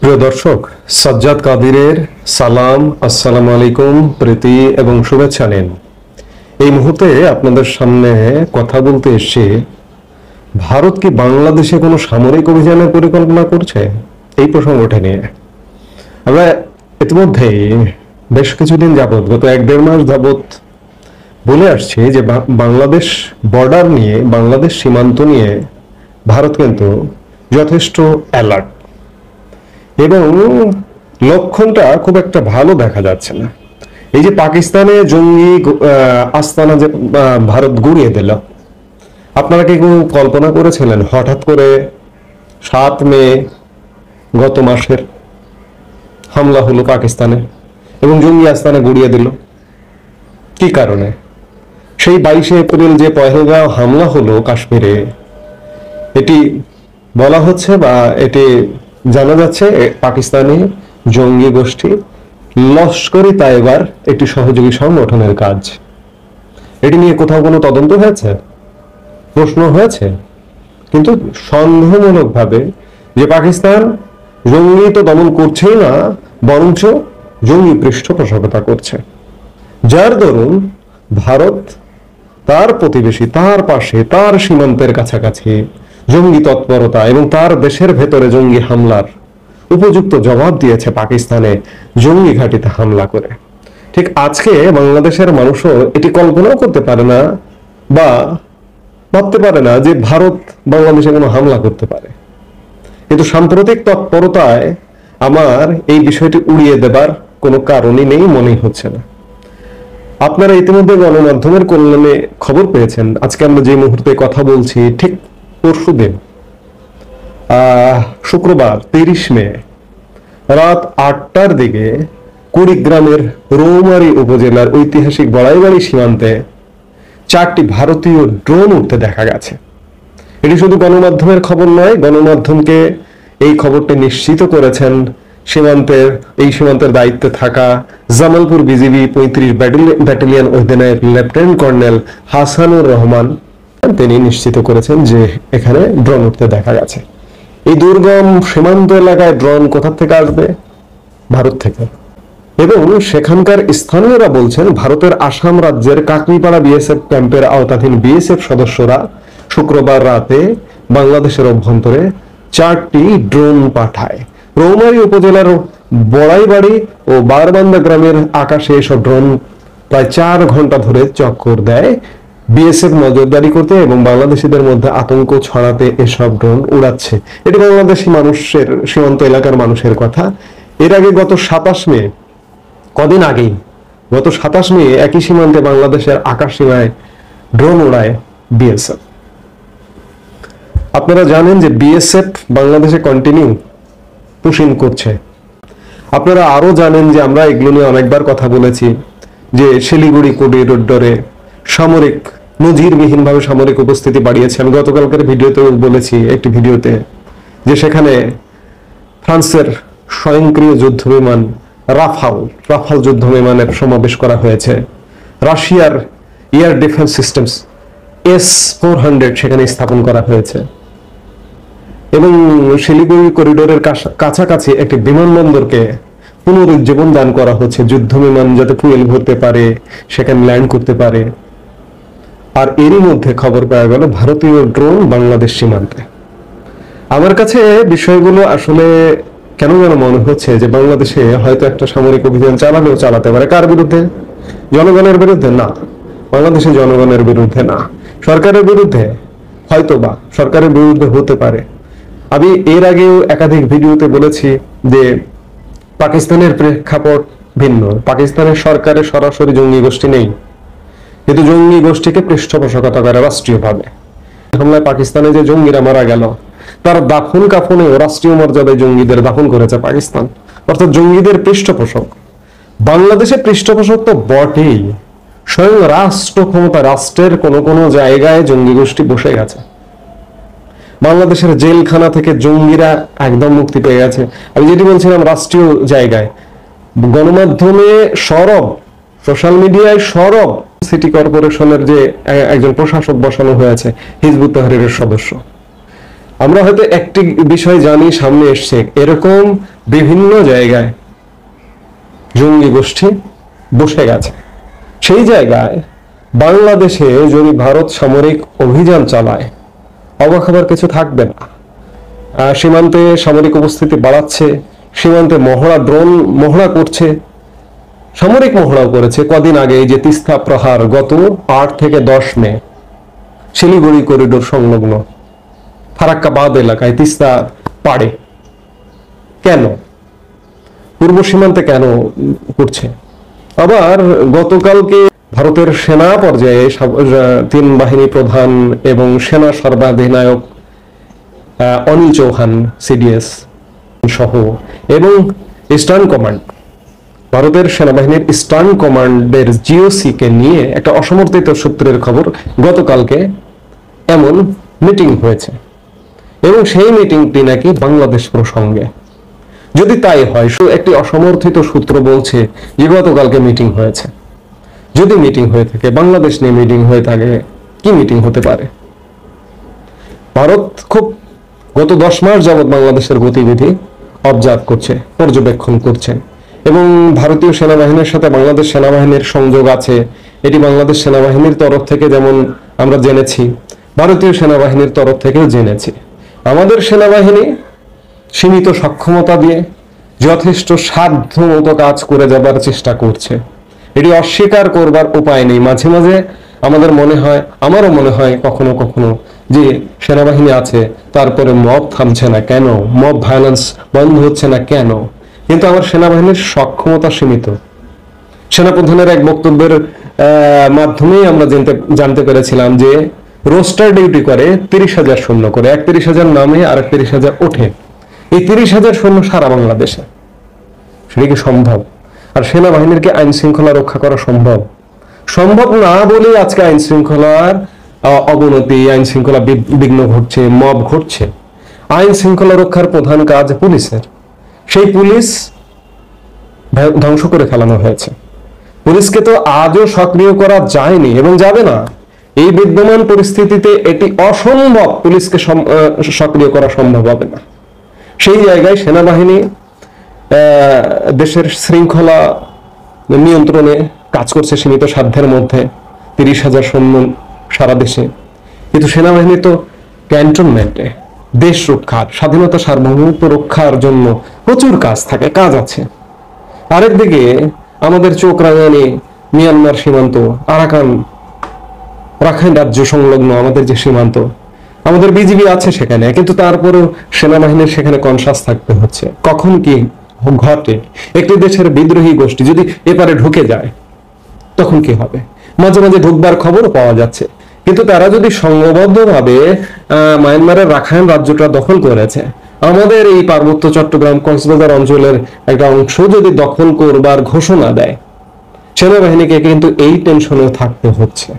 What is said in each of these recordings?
প্রিয় দর্শক, সাজ্জাদ কাদিরের সালাম, আসসালামু আলাইকুম, প্রীতি এবং শুভেচ্ছা নিন। এই মুহূর্তে আপনাদের সামনে কথা বলতে এসেছি, ভারত কি বাংলাদেশে কোনো সামরিক অভিযানের পরিকল্পনা করছে এই প্রসঙ্গটা নিয়ে। আমরা ইতিমধ্যেই বেশ কিছুদিন যাবৎ, গত 1-1.5 মাস যাবৎ বলে আসছি যে বাংলাদেশ বর্ডার নিয়ে, বাংলাদেশ সীমান্ত নিয়ে ভারত কিন্তু যথেষ্ট অ্যালার্ট এবং লক্ষণটা খুব একটা ভালো দেখা যাচ্ছে না। এই যে পাকিস্তানে জঙ্গি আস্তানা যে ভারত গুড়িয়ে দিল, আপনারা কি কল্পনা করেছিলেন হঠাৎ করে 7 মে গত মাসের হামলা হলো পাকিস্তানে এবং জঙ্গি আস্তানা গুড়িয়ে দিল? কি কারণে? সেই 22 এপ্রিল যে পহেলগাঁও হামলা হলো কাশ্মীরে, এটি বলা হচ্ছে বা এটি জানা যাচ্ছে পাকিস্তানি জঙ্গি গোষ্ঠী লস্করি তাইবার একটি সহযোগী সংগঠনের কাজ। এটি নিয়ে কোথাও কোনো তদন্ত হয়েছে? প্রশ্ন হয়েছে? কিন্তু সন্দেহমূলকভাবে যে পাকিস্তান জঙ্গি তো দমন করছেই না, বরঞ্চ জঙ্গি পৃষ্ঠপোষকতা করছে, যার দরুন ভারত তার প্রতিবেশী, তার পাশে, তার সীমান্তের কাছাকাছি জঙ্গি তৎপরতা এবং তার দেশের ভেতরে জঙ্গি হামলার উপযুক্ত জবাব দিয়েছে পাকিস্তানে জঙ্গি ঘাঁটিতে হামলা করে। ঠিক আজকে বাংলাদেশের মানুষও এটি কল্পনাও করতে পারে না বা ভাবতে পারে না যে ভারত বাংলাদেশে কোনো হামলা করতে পারে। কিন্তু সাম্প্রতিক তৎপরতায় আমার এই বিষয়টি উড়িয়ে দেবার কোনো কারণই নেই মনেই হচ্ছে না। আপনারা ইতিমধ্যে গণমাধ্যমের কল্যাণে খবর পেয়েছেন, আজকে আমরা যে মুহূর্তে কথা বলছি ঠিক পরশুদিন শুক্রবার 30 মে রাত 8টার দিকে কুড়িগ্রামের রৌমারী উপজেলার ঐতিহাসিক বড়াইবাড়ি সীমান্তে 4টি ভারতীয় ড্রোন উঠতে দেখা গেছে। এটি শুধু গণমাধ্যমের খবর নয়, গণমাধ্যমকে এই খবরটি নিশ্চিত করেছেন এই সীমান্তের দায়িত্বে থাকা জামালপুর বিজিবি 35 ব্যাটালিয়ন অধিনায়ক লেফটেন্যান্ট কর্নেল হাসানুর রহমান। তিনি নিশ্চিত করেছেন যে এখানে ড্রোন উঠতে দেখা গেছে। এই দুর্গম সীমান্ত এলাকায় ড্রোন কোথা থেকে আসবে? ভারত থেকে। এবং সেখানকার স্থানীয়রা বলছেন ভারতের আসাম রাজ্যের কাকরিপাড়া বিএসএফ ক্যাম্পের আওতাধীন বিএসএফ সদস্যরা শুক্রবার রাতে বাংলাদেশের অভ্যন্তরে 4টি ড্রোন পাঠায়। রৌমারী উপজেলার বড়াইবাড়ি ও বারবান্দা গ্রামের আকাশে এসব ড্রোন প্রায় 4 ঘন্টা ধরে চক্কর দেয় বিএসএফ নজরদারি করতে এবং বাংলাদেশিদের মধ্যে আতঙ্ক ছড়াতে এসব ড্রোন উড়াচ্ছে। এটি বাংলাদেশি মানুষের, সীমান্ত এলাকার মানুষের কথা। এর আগে গত 27 মে, কদিন আগেই গত 27 মে একই সীমান্তে বাংলাদেশের আকাশ সীমায় ড্রোন উড়ায় বিএসএফ। আপনারা জানেন যে বিএসএফ বাংলাদেশে কন্টিনিউ পুশিং করছে। আপনারা আরো জানেন যে আমরা এগুলো নিয়ে অনেকবার কথা বলেছি যে শিলিগুড়ি করিডোরে সামরিক, নজিরবিহীনভাবে সামরিক উপস্থিতি বাড়িয়েছে। আমি গতকালকের ভিডিওতে বলেছি, একটি ভিডিওতে, যে সেখানে ফ্রান্সের স্বয়ংক্রিয় যুদ্ধ বিমান রাফাল যুদ্ধ বিমানের সমাবেশ করা হয়েছে। রাশিয়ার এয়ার ডিফেন্স সিস্টেমস S-400 সেখানে স্থাপন করা হয়েছে এবং শিলিগুড়ি করিডোরের কাছাকাছি একটি বিমানবন্দরকে পুনরুজ্জীবন দান করা হচ্ছে, যুদ্ধ বিমান যাতে ফুয়েল ভরতে পারে, সেখানে ল্যান্ড করতে পারে। আর এরই মধ্যে খবর পাওয়া গেল ভারতীয় ড্রোন বাংলাদেশ সীমান্তে। আমার কাছে বিষয়গুলো আসলে কেন যেন মনে হচ্ছে যে বাংলাদেশে হয়তো একটা সামরিক অভিযান চালালেও চালাতে পারে। কার বিরুদ্ধে? জনগণের বিরুদ্ধে না, বাংলাদেশের জনগণের বিরুদ্ধে না, সরকারের বিরুদ্ধে হয়তো বা, সরকারের বিরুদ্ধে হতে পারে। আমি এর আগেও একাধিক ভিডিওতে বলেছি যে পাকিস্তানের প্রেক্ষাপট ভিন্ন। পাকিস্তানের সরকারের সরাসরি জঙ্গি গোষ্ঠী নেই, কিন্তু জঙ্গি গোষ্ঠীকে পৃষ্ঠপোষকতা করে রাষ্ট্রীয়ভাবে। হামলায় পাকিস্তানে যে জঙ্গিরা মারা গেল, তার দাফন কাফনেও রাষ্ট্রীয় মর্যাদায় জঙ্গিদের দাফন করেছে পাকিস্তান, অর্থাৎ জঙ্গিদের পৃষ্ঠপোষক। বাংলাদেশের পৃষ্ঠপোষক তো বটেই, স্বয়ং রাষ্ট্র ক্ষমতা, রাষ্ট্রের কোন কোন জায়গায় জঙ্গি গোষ্ঠী বসে গেছে। বাংলাদেশের জেলখানা থেকে জঙ্গিরা একদম মুক্তি পেয়ে গেছে। আমি যেটি বলছিলাম, রাষ্ট্রীয় জায়গায়, গণমাধ্যমে সরব, সোশ্যাল মিডিয়ায় সরব, সিটি কর্পোরেশনের যে একজন প্রশাসক বসানো হয়েছে হিজবুত তাহরীরের সদস্য, আমরা হয়তো একটি বিষয় জানি সামনে এসছে, এরকম বিভিন্ন জায়গায় জঙ্গি গোষ্ঠী বসে গেছে। সেই জায়গায় বাংলাদেশে যদি ভারত সামরিক অভিযান চালায়, অবাক হবার কিছু থাকবে না। সীমান্তে সামরিক উপস্থিতি বাড়াচ্ছে, সীমান্তে ড্রোন মহড়া করছে, সামরিক মহড়াও করেছে কদিন আগে। এই যে তিস্তা প্রহার, গত 8 থেকে 10 মে শিলিগুড়ি করিডোর সংলগ্ন ফারাক্কাবাদ এলাকায় তিস্তা পাড়ে কেন, পূর্ব সীমান্তে কেন করছে? আবার গতকালকে ভারতের সেনা পর্যায়ে 3 বাহিনী প্রধান এবং সেনা সর্বাধিনায়ক অনিল চৌহান সিডিএস সহ এবং ইস্টার্ন কমান্ড, ভারতের সেনাবাহিনীর ইস্টার্ন কমান্ডের জিওসি কে নিয়ে একটা অসমর্থিত সূত্রের খবর, গতকালকে এমন মিটিং হয়েছে এবং সেই মিটিংটি নাকি বাংলাদেশ প্রসঙ্গে। যদি তাই হয়, একটি অসমর্থিত সূত্র বলছে যে গতকালকে মিটিং হয়েছে। যদি মিটিং হয়ে থাকে, বাংলাদেশ নিয়ে মিটিং হয়ে থাকে, কি মিটিং হতে পারে? ভারত খুব গত 10 মাস যাবৎ বাংলাদেশের গতিবিধি অবজার্ভ করছে, পর্যবেক্ষণ করছে এবং ভারতীয় সেনাবাহিনীর সাথে বাংলাদেশ সেনাবাহিনীর সংযোগ আছে। এটি বাংলাদেশ সেনাবাহিনীর তরফ থেকে যেমন আমরা জেনেছি, ভারতীয় সেনাবাহিনীর তরফ থেকেও জেনেছি। আমাদের সেনাবাহিনী সীমিত সক্ষমতা দিয়ে যথেষ্ট সাধ্য মতো কাজ করে যাবার চেষ্টা করছে। এটি অস্বীকার করবার উপায় নেই। মাঝে মাঝে আমাদের মনে হয়, আমারও মনে হয় কখনো কখনো, যে সেনাবাহিনী আছে, তারপরে মব থামছে না কেন, মব ভায়োলেন্স বন্ধ হচ্ছে না কেন? কিন্তু আমার সেনাবাহিনীর সক্ষমতা সীমিত। সেনাপ্রধানের এক বক্তব্যের মাধ্যমেই আমরা জানতে পেরেছিলাম যে রোস্টার ডিউটি করে 30,000 সৈন্য করে, 31,000 নামে আর 31,000 ওঠে। এই 30,000 সৈন্য সারা বাংলাদেশে, সেটা কি সম্ভব? আর সেনাবাহিনীর কি আইন শৃঙ্খলা রক্ষা করা সম্ভব? সম্ভব না বলে আজকে আইন শৃঙ্খলার অবনতি, আইন শৃঙ্খলা বিঘ্ন ঘটছে, মব ঘটছে। আইন শৃঙ্খলা রক্ষার প্রধান কাজ পুলিশের, সেই পুলিশ ধ্বংস করে ফেলানো হয়েছে। পুলিশকে তো আজও সক্রিয় করা যায়নি এবং যাবে না। এই বিদ্যমান পরিস্থিতিতে এটি অসম্ভব, পুলিশকে সক্রিয় করা সম্ভব হবে না। সেই জায়গায় সেনাবাহিনী দেশের শৃঙ্খলা নিয়ন্ত্রণে কাজ করছে সীমিত সাধ্যের মধ্যে, 30,000 সৈন্য সারা দেশে। কিন্তু সেনাবাহিনী তো ক্যান্টনমেন্টে দেশ রক্ষার, স্বাধীনতা সার্বভৌমত্ব রক্ষার জন্য প্রচুর কাজ থাকে, কাজ আছে। আরেকদিকে আমাদের চোখ রাঙানি মিয়ানমার সীমান্ত, রাখাইন রাজ্য সংলগ্ন আমাদের যে সীমান্ত, আমাদের বিজিবি আছে সেখানে, কিন্তু তারপরেও সেনাবাহিনীর সেখানে কনসাস থাকতে হচ্ছে। কখন কি ঘটে, একটি দেশের বিদ্রোহী গোষ্ঠী যদি এপারে ঢুকে যায় তখন কি হবে? মাঝে মাঝে ঢুকবার খবর পাওয়া যাচ্ছে, কিন্তু তারা যদি সংঘবদ্ধভাবে মায়ানমারের রাখাইন রাজ্যটা দখল করেছে, আমাদের এই পার্বত্য চট্টগ্রাম কক্সবাজার অঞ্চলের একটা অংশ যদি দখল করবার ঘোষণা দেয়, সেনাবাহিনীকে কিন্তু এই টেনশনে থাকতে হচ্ছে।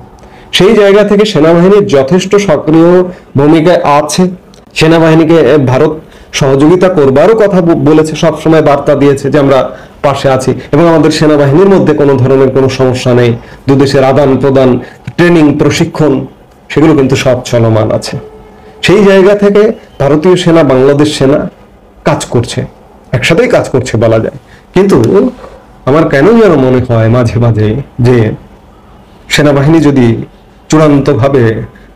সেই জায়গা থেকে সেনাবাহিনীর যথেষ্ট সক্রিয় ভূমিকায় আছে। সেনাবাহিনীকে ভারত সহযোগিতা করবারও কথা বলেছে, সবসময় বার্তা দিয়েছে যে আমরা পাশে আছি এবং আমাদের সেনাবাহিনীর মধ্যে কোনো ধরনের কোনো সমস্যা নেই। দুদেশের আদান প্রদান, ট্রেনিং, প্রশিক্ষণ, সেগুলো কিন্তু সব চলমান আছে। সেই জায়গা থেকে ভারতীয় সেনা, বাংলাদেশ সেনা কাজ করছে, একসাথেই কাজ করছে বলা যায়। কিন্তু আমার কেন যেন মনে হয় মাঝে মাঝে যে সেনাবাহিনী যদি চূড়ান্তভাবে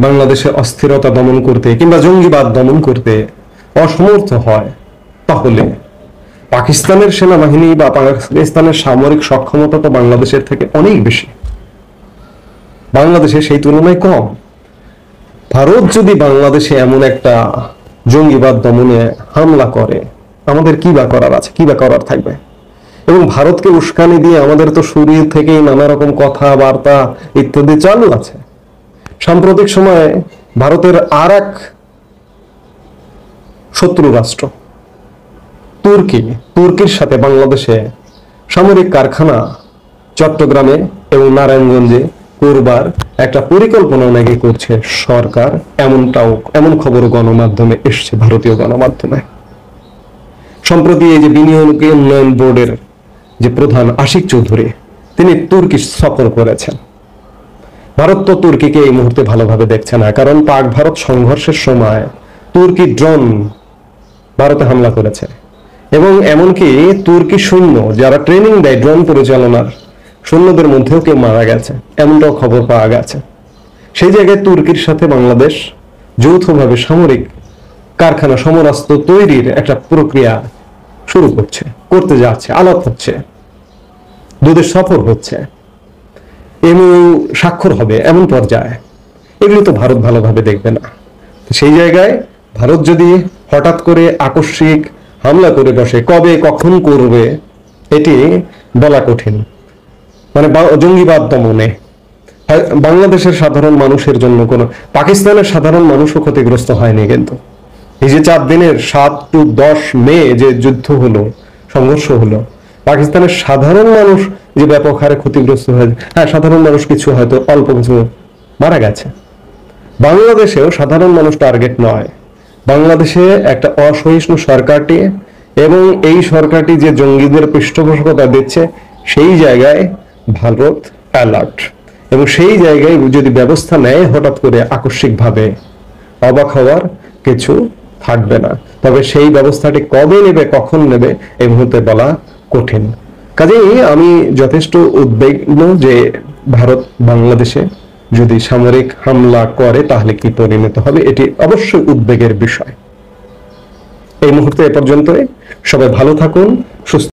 বাংলাদেশে অস্থিরতা দমন করতে কিংবা জঙ্গিবাদ দমন করতে অসমর্থ হয়, তাহলে পাকিস্তানের সেনাবাহিনী বা পাকিস্তানের সামরিক সক্ষমতা তো বাংলাদেশের থেকে অনেক বেশি, বাংলাদেশে সেই তুলনায় কম। ভারত যদি বাংলাদেশে এমন একটা জঙ্গিবাদ দমনে হামলা করে, আমাদের কি বা করার আছে, কি বা করার থাকবে? এবং ভারতকে উস্কানি দিয়ে আমাদের তো শুরু থেকেই নানা রকম কথাবার্তা ইত্যাদি চালু আছে। সাম্প্রতিক সময়ে ভারতের আর এক শত্রু রাষ্ট্র তুর্কির সাথে বাংলাদেশে সামরিক কারখানা চট্টগ্রামে এবং নারায়ণগঞ্জে করবার একটা পরিকল্পনা নাকি করছে সরকার, এমন খবর গণমাধ্যমে এসছে, ভারতীয় গণমাধ্যমে। সম্প্রতি এই যে বিনিয়োগ উন্নয়ন বোর্ডের যে প্রধান আশিক চৌধুরী, তিনি তুর্কি সফর করেছেন। ভারত তো তুর্কিকে এই মুহূর্তে ভালোভাবে দেখছে না, কারণ পাক ভারত সংঘর্ষের সময় তুর্কি ড্রোন ভারতে হামলা করেছে, এবং এমনকি তুর্কি সৈন্য যারা ট্রেনিং দেয় ড্রোন পরিচালনার, সৈন্যদের মধ্যেও কেউ মারা গেছে, এমনটাও খবর পাওয়া গেছে। সেই জায়গায় তুর্কির সাথে বাংলাদেশ যৌথভাবে সামরিক কারখানা, সমরাস্ত্র তৈরির একটা প্রক্রিয়া শুরু করতে যাচ্ছে, আলাপ হচ্ছে, দুদেশ সফর হচ্ছে, এমন স্বাক্ষর হবে এমন পর্যায়ে। এগুলি তো ভারত ভালোভাবে দেখবে না। সেই জায়গায় ভারত যদি হঠাৎ করে আকস্মিক হামলা করে বসে, কবে কখন করবে এটি বলা কঠিন। মানে জঙ্গিবাদ দমনে বাংলাদেশের সাধারণ মানুষের জন্য কোনো, পাকিস্তানের সাধারণ মানুষও ক্ষতিগ্রস্ত হয়নি, কিন্তু এই যে 4 দিনের 7 to 10 মে যে যুদ্ধ হলো, সংঘর্ষ হলো, পাকিস্তানের সাধারণ মানুষ যে ব্যাপক হারে ক্ষতিগ্রস্ত হয়েছে, হ্যাঁ সাধারণ মানুষ কিছু হয়তো অল্প কিছু মারা গেছে। বাংলাদেশেও সাধারণ মানুষ টার্গেট নয়। বাংলাদেশে একটা অসহিষ্ণু সরকারটি, এবং এই সরকারটি যে জঙ্গিদের পৃষ্ঠপোষকতা দিচ্ছে, সেই জায়গায় ভারত অ্যালার্ট, এবং সেই জায়গায় যদি ব্যবস্থা নেয় হঠাৎ করে আকস্মিকভাবে, অবাক হওয়ার কিছু থাকবে না। তবে সেই ব্যবস্থাটি কবে নেবে, কখন নেবে, এই মুহূর্তে বলা কঠিন। কাজেই আমি যথেষ্ট উদ্বিগ্ন যে ভারত বাংলাদেশে যদি সামরিক হামলা করে তাহলে কি পরিণত হবে, এটি অবশ্যই উদ্বেগের বিষয়। এই মুহূর্তে এ পর্যন্তই। সবাই ভালো থাকুন, সুস্থ